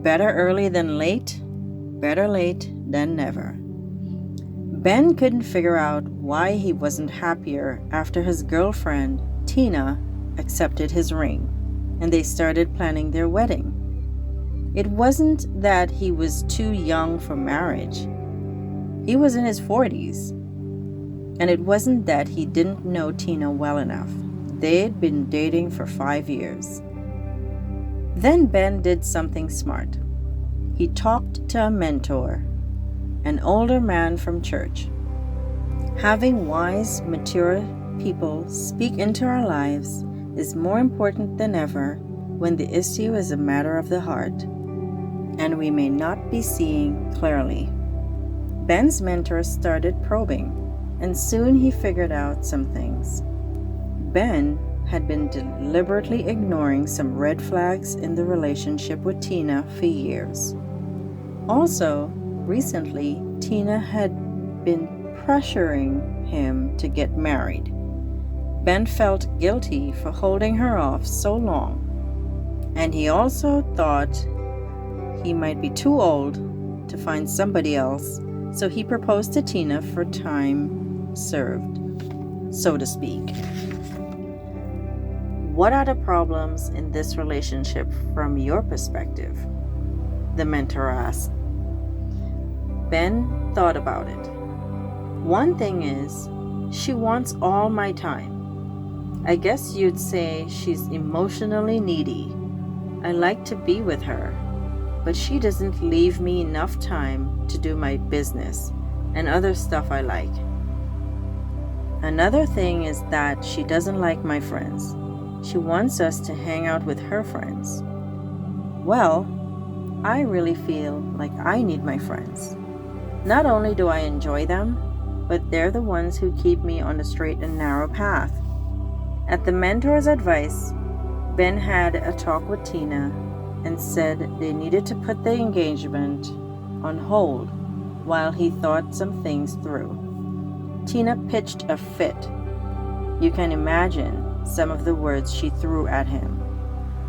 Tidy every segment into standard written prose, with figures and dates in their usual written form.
Better early than late, better late than never. Ben couldn't figure out why he wasn't happier after his girlfriend, Tina, accepted his ring and they started planning their wedding. It wasn't that he was too young for marriage. He was in his 40s. And it wasn't that he didn't know Tina well enough. They'd been dating for 5 years. Then Ben did something smart. He talked to a mentor, an older man from church. Having wise, mature people speak into our lives is more important than ever when the issue is a matter of the heart, and we may not be seeing clearly. Ben's mentor started probing, and soon he figured out some things. Ben had been deliberately ignoring some red flags in the relationship with Tina for years. Also, recently, Tina had been pressuring him to get married. Ben felt guilty for holding her off so long, and he also thought he might be too old to find somebody else, so he proposed to Tina for time served, so to speak. What are the problems in this relationship from your perspective? The mentor asked. Ben thought about it. One thing is, she wants all my time. I guess you'd say she's emotionally needy. I like to be with her, but she doesn't leave me enough time to do my business and other stuff I like. Another thing is that she doesn't like my friends. She wants us to hang out with her friends. Well, I really feel like I need my friends. Not only do I enjoy them, but they're the ones who keep me on the straight and narrow path. At the mentor's advice, Ben had a talk with Tina and said they needed to put the engagement on hold while he thought some things through. Tina pitched a fit. You can imagine some of the words she threw at him.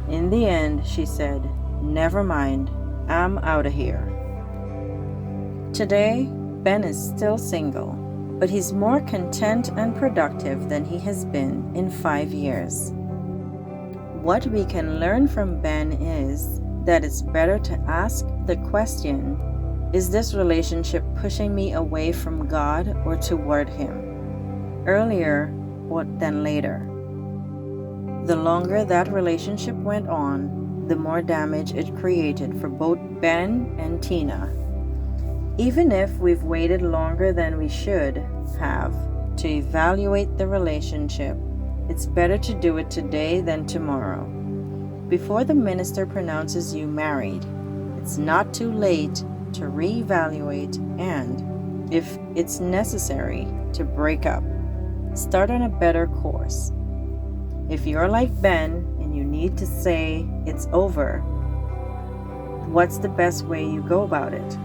In the end, she said, "Never mind, I'm out of here." Today, Ben is still single, but he's more content and productive than he has been in 5 years. What we can learn from Ben is that it's better to ask the question, is this relationship pushing me away from God or toward Him? Earlier than later. The longer that relationship went on, the more damage it created for both Ben and Tina. Even if we've waited longer than we should have to evaluate the relationship, it's better to do it today than tomorrow. Before the minister pronounces you married, it's not too late to reevaluate and, if it's necessary, to break up. Start on a better course. If you're like Ben and you need to say it's over, what's the best way you go about it?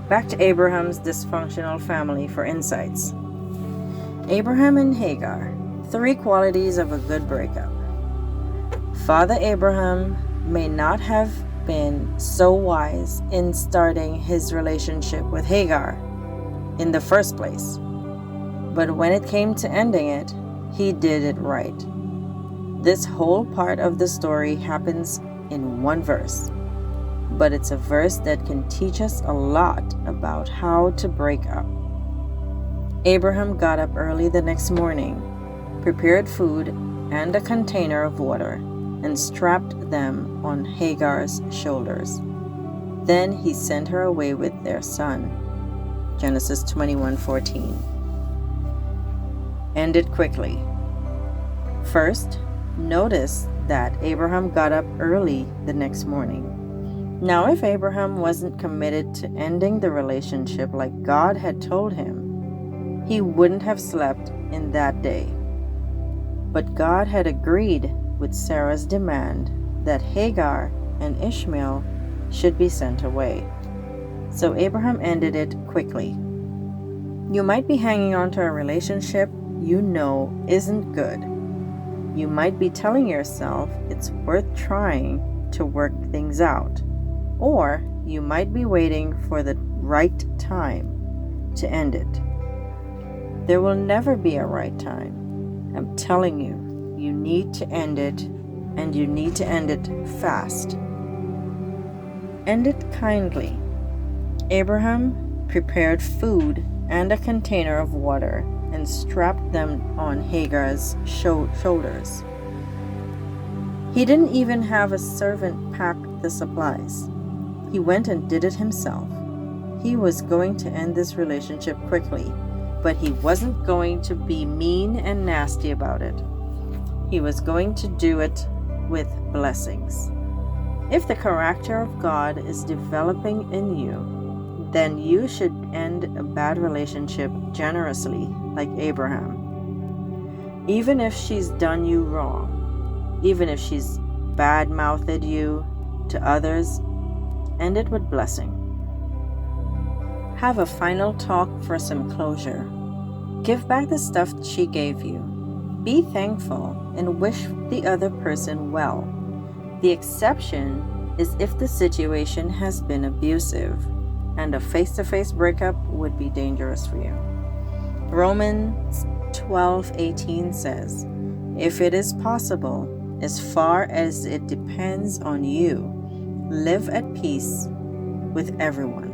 Back to Abraham's dysfunctional family for insights. Abraham and Hagar, 3 qualities of a good breakup. Father Abraham may not have been so wise in starting his relationship with Hagar in the first place, but when it came to ending it, he did it right. This whole part of the story happens in one verse, but it's a verse that can teach us a lot about how to break up. Abraham got up early the next morning, prepared food and a container of water, and strapped them on Hagar's shoulders. Then he sent her away with their son. Genesis 21:14. End it quickly. First, notice that Abraham got up early the next morning. Now, if Abraham wasn't committed to ending the relationship like God had told him, he wouldn't have slept in that day. But God had agreed with Sarah's demand that Hagar and Ishmael should be sent away. So Abraham ended it quickly. You might be hanging on to a relationship you know isn't good. You might be telling yourself it's worth trying to work things out. Or you might be waiting for the right time to end it. There will never be a right time. I'm telling you, you need to end it, and you need to end it fast. End it kindly. Abraham prepared food and a container of water and strapped them on Hagar's shoulders. He didn't even have a servant pack the supplies. He went and did it himself. He was going to end this relationship quickly, but he wasn't going to be mean and nasty about it. He was going to do it with blessings. If the character of God is developing in you, then you should end a bad relationship generously, like Abraham. Even if she's done you wrong, even if she's bad-mouthed you to others, end it with blessing. Have a final talk for some closure. Give back the stuff she gave you. Be thankful and wish the other person well. The exception is if the situation has been abusive, and a face-to-face breakup would be dangerous for you. Romans 12:18 says, "If it is possible, as far as it depends on you, live at peace with everyone."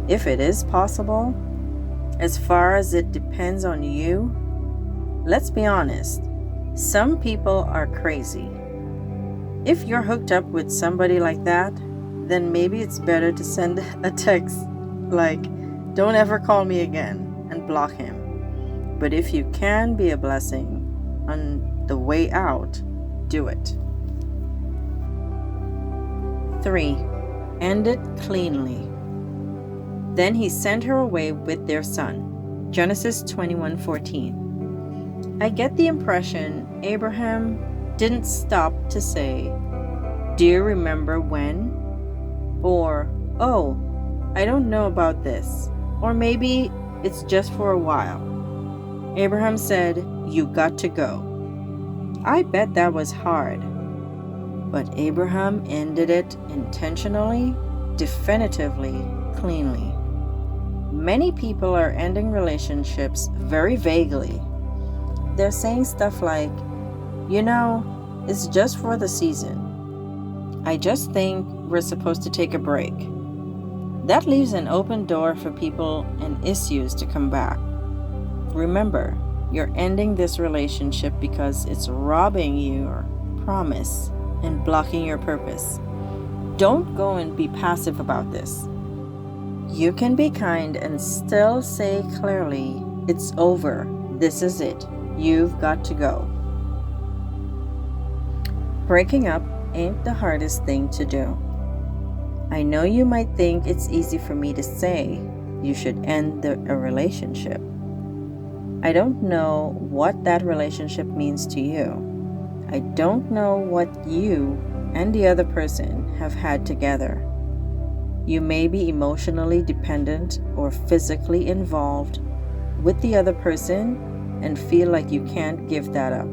If it is possible, as far as it depends on you, let's be honest, some people are crazy. If you're hooked up with somebody like that, then maybe it's better to send a text like, "Don't ever call me again," and block him. But if you can be a blessing on the way out, do it. 3. End it cleanly. Then he sent her away with their son. Genesis 21:14. I get the impression Abraham didn't stop to say, "Do you remember when?" Or, "Oh, I don't know about this." Or maybe it's just for a while. Abraham said, "You got to go." I bet that was hard. But Abraham ended it intentionally, definitively, cleanly. Many people are ending relationships very vaguely. They're saying stuff like, "It's just for the season. I just think we're supposed to take a break." That leaves an open door for people and issues to come back. Remember, you're ending this relationship because it's robbing your promise and blocking your purpose. Don't go and be passive about this. You can be kind and still say clearly, "It's over. This is it. You've got to go." Breaking up ain't the hardest thing to do. I know you might think it's easy for me to say you should end a relationship. I don't know what that relationship means to you. I don't know what you and the other person have had together. You may be emotionally dependent or physically involved with the other person and feel like you can't give that up.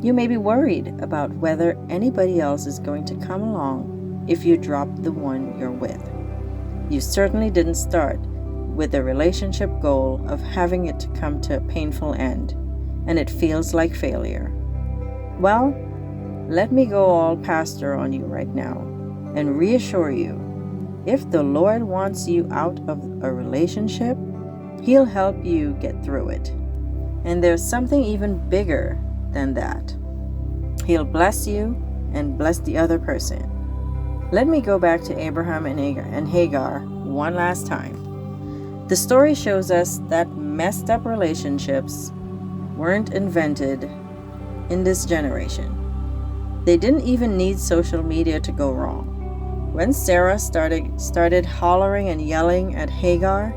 You may be worried about whether anybody else is going to come along if you drop the one you're with. You certainly didn't start with the relationship goal of having it to come to a painful end, and it feels like failure. Well, let me go all pastor on you right now and reassure you, if the Lord wants you out of a relationship, He'll help you get through it. And there's something even bigger than that. He'll bless you and bless the other person. Let me go back to Abraham and Hagar one last time. The story shows us that messed up relationships weren't invented in this generation. They didn't even need social media to go wrong. When Sarah started hollering and yelling at Hagar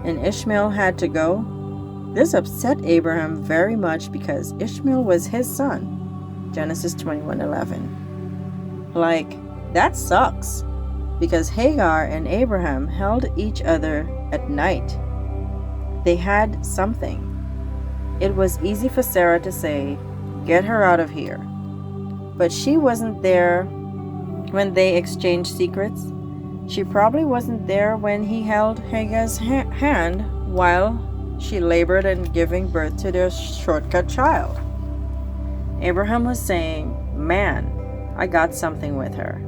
and Ishmael had to go, this upset Abraham very much because Ishmael was his son. Genesis 21:11. Like, that sucks, because Hagar and Abraham held each other at night. They had something. It was easy for Sarah to say, "Get her out of here." But she wasn't there when they exchanged secrets. She probably wasn't there when he held Hagar's hand while she labored in giving birth to their shortcut child. Abraham was saying, "Man, I got something with her,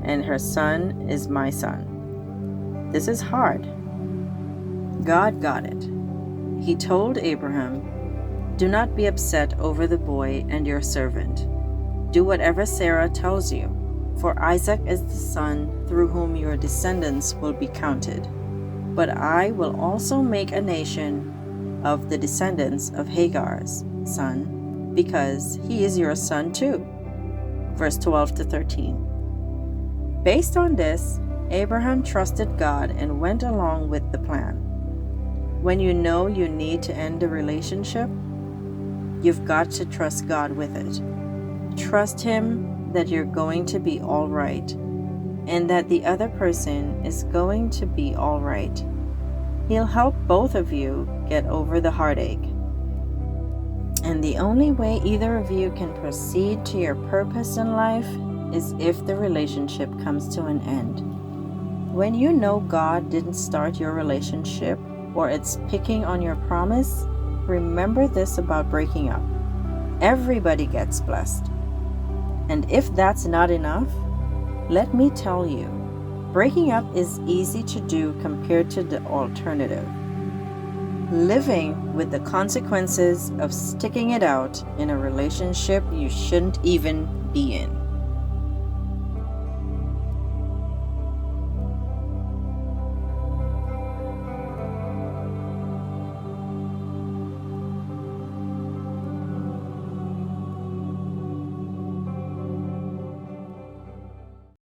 and her son is my son. This is hard." God got it. He told Abraham, "Do not be upset over the boy and your servant. Do whatever Sarah tells you, for Isaac is the son through whom your descendants will be counted. But I will also make a nation of the descendants of Hagar's son, because he is your son too." Verse 12 to 13. Based on this, Abraham trusted God and went along with the plan. When you know you need to end a relationship, you've got to trust God with it. Trust Him that you're going to be all right, and that the other person is going to be all right. He'll help both of you get over the heartache. And the only way either of you can proceed to your purpose in life is if the relationship comes to an end. When you know God didn't start your relationship, or it's picking on your promise, remember this about breaking up. Everybody gets blessed. And if that's not enough, let me tell you, breaking up is easy to do compared to the alternative. Living with the consequences of sticking it out in a relationship you shouldn't even be in.